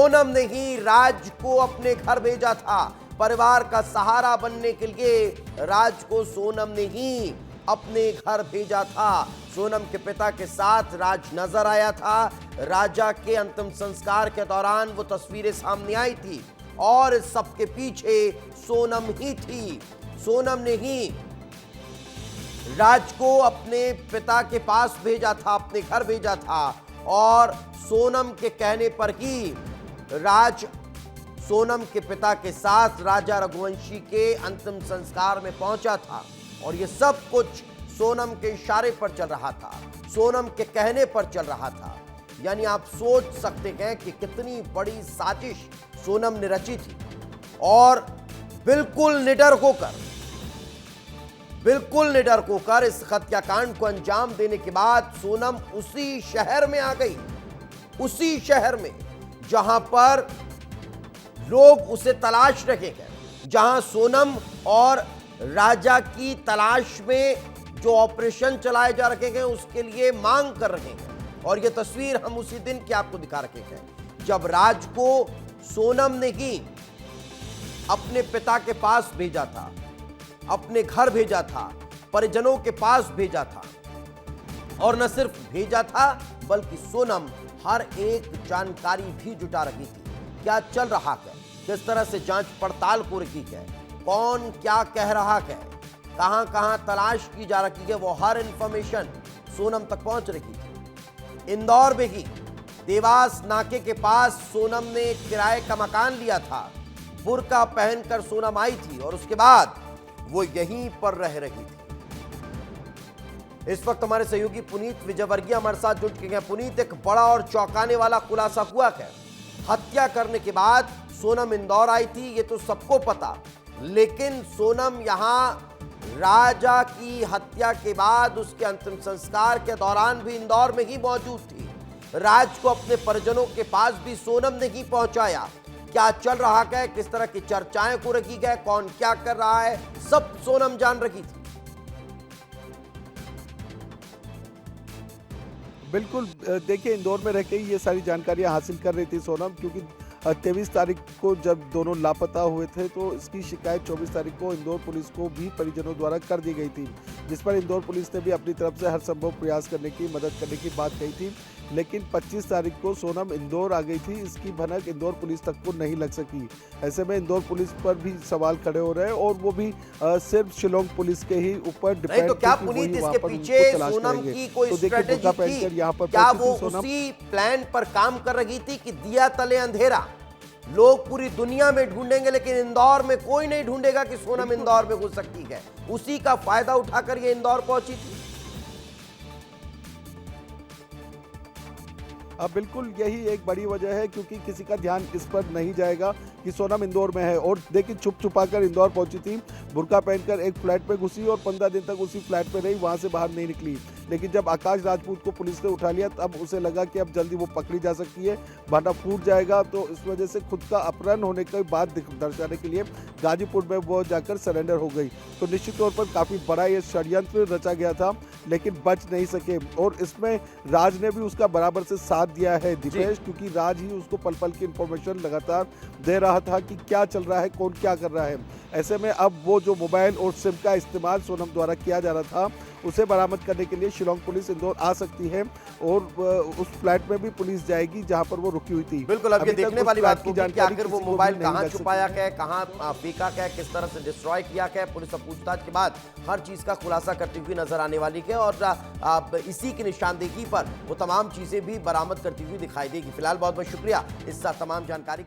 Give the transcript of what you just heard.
सोनम ने ही राज को अपने घर भेजा था। परिवार का सहारा बनने के लिए राज को सोनम ने ही अपने घर भेजा था। सोनम के पिता के साथ राज नजर आया था। राजा के अंतिम संस्कार के दौरान वो तस्वीरें सामने आई थी और इस सबके पीछे सोनम ही थी। सोनम ने ही राज को अपने पिता के पास भेजा था, अपने घर भेजा था और सोनम के कहने पर ही राज सोनम के पिता के साथ राजा रघुवंशी के अंतिम संस्कार में पहुंचा था। और यह सब कुछ सोनम के इशारे पर चल रहा था, सोनम के कहने पर चल रहा था। यानी आप सोच सकते हैं कि कितनी बड़ी साजिश सोनम ने रची थी। और बिल्कुल निडर होकर इस हत्याकांड को अंजाम देने के बाद सोनम उसी शहर में आ गई, उसी शहर में जहां पर लोग उसे तलाश रहे हैं, जहां सोनम और राजा की तलाश में जो ऑपरेशन चलाए जा रहे हैं उसके लिए मांग कर रहे हैं। और यह तस्वीर हम उसी दिन की आपको दिखा रहे हैं जब राज को सोनम ने ही अपने पिता के पास भेजा था, अपने घर भेजा था, परिजनों के पास भेजा था। और न सिर्फ भेजा था बल्कि सोनम हर एक जानकारी भी जुटा रही थी। क्या चल रहा है, किस तरह से जांच पड़ताल हो रही है, कौन क्या कह रहा है, कहां कहां तलाश की जा रही है, वो हर इंफॉर्मेशन सोनम तक पहुंच रही थी। इंदौर में ही देवास नाके के पास सोनम ने किराए का मकान लिया था। बुर्का पहनकर सोनम आई थी और उसके बाद वो यहीं पर रह रही थी। इस वक्त हमारे सहयोगी पुनीत विजयवर्गीय हमारे साथ जुट गए हैं। पुनीत, एक बड़ा और चौंकाने वाला खुलासा हुआ है। हत्या करने के बाद सोनम इंदौर आई थी, ये तो सबको पता, लेकिन सोनम यहां राजा की हत्या के बाद उसके अंतिम संस्कार के दौरान भी इंदौर में ही मौजूद थी। राज को अपने परिजनों के पास भी सोनम ने ही पहुंचाया। क्या चल रहा है, किस तरह की चर्चाएं हो रही है, कौन क्या कर रहा है, सब सोनम जान रही थी। बिल्कुल, देखिए इंदौर में रहकर ये सारी जानकारियां हासिल कर रही थी सोनम, क्योंकि 23 तारीख को जब दोनों लापता हुए थे तो इसकी शिकायत 24 तारीख को इंदौर पुलिस को भी परिजनों द्वारा कर दी गई थी, जिस पर इंदौर पुलिस ने भी अपनी तरफ से हर संभव प्रयास करने की, मदद करने की बात कही थी। लेकिन 25 तारीख को सोनम इंदौर आ गई थी, इसकी भनक इंदौर पुलिस तक को नहीं लग सकी। ऐसे में इंदौर पुलिस पर भी सवाल खड़े हो रहे हैं और वो भी सिर्फ शिलोंग पुलिस के ही ऊपर डिपेंड। तो क्या पुनीत इसके पीछे सोनम की कोई स्ट्रेटेजी थी? क्या वो उसी प्लान पर काम कर रही थी कि दिया तले अंधेरा, लोग पूरी दुनिया में ढूंढेंगे लेकिन इंदौर में कोई नहीं ढूंढेगा कि सोनम इंदौर में घुस सकती है, उसी का फायदा उठाकर ये इंदौर पहुंची थी? अब बिल्कुल यही एक बड़ी वजह है, क्योंकि किसी का ध्यान इस पर नहीं जाएगा कि सोनम इंदौर में है। और देखिए छुप छुपाकर इंदौर पहुंची थी, बुर्का पहनकर एक फ्लैट में घुसी और 15 दिन तक उसी फ्लैट में रही, वहां से बाहर नहीं निकली। लेकिन जब आकाश राजपूत को पुलिस ने उठा लिया तब उसे लगा कि अब जल्दी वो पकड़ी जा सकती है, भाटा फूट जाएगा। तो इस वजह से खुद का अपहरण होने की बात दर्शाने के लिए गाजीपुर में वो जाकर सरेंडर हो गई। तो निश्चित तौर पर काफ़ी बड़ा ये षड्यंत्र रचा गया था, लेकिन बच नहीं सके। और इसमें राज ने भी उसका बराबर से साथ दिया है दिपेश, क्योंकि राज ही उसको पल पल की इंफॉर्मेशन लगातार दे रहा था कि क्या चल रहा है, कौन क्या कर रहा है। ऐसे में अब वो जो मोबाइल और सिम का इस्तेमाल सोनम द्वारा किया जा रहा था उसे बरामद करने के लिए शिलोंग पुलिस इंदौर आ सकती है और उस फ्लैट में भी पुलिस जाएगी जहां पर वो रुकी हुई थी। बिल्कुल, अब ये देखने वाली बात की जानकारी, आखिर वो मोबाइल कहां छुपाया है, कहां फेंका है, किस तरह से डिस्ट्रॉय किया है। पुलिस अब पूछताछ के बाद हर चीज का खुलासा करती हुई नजर आने वाली है और इसी की निशानदेही पर वो तमाम चीजें भी बरामद करती हुई दिखाई देगी। फिलहाल बहुत बहुत शुक्रिया इस तमाम जानकारी।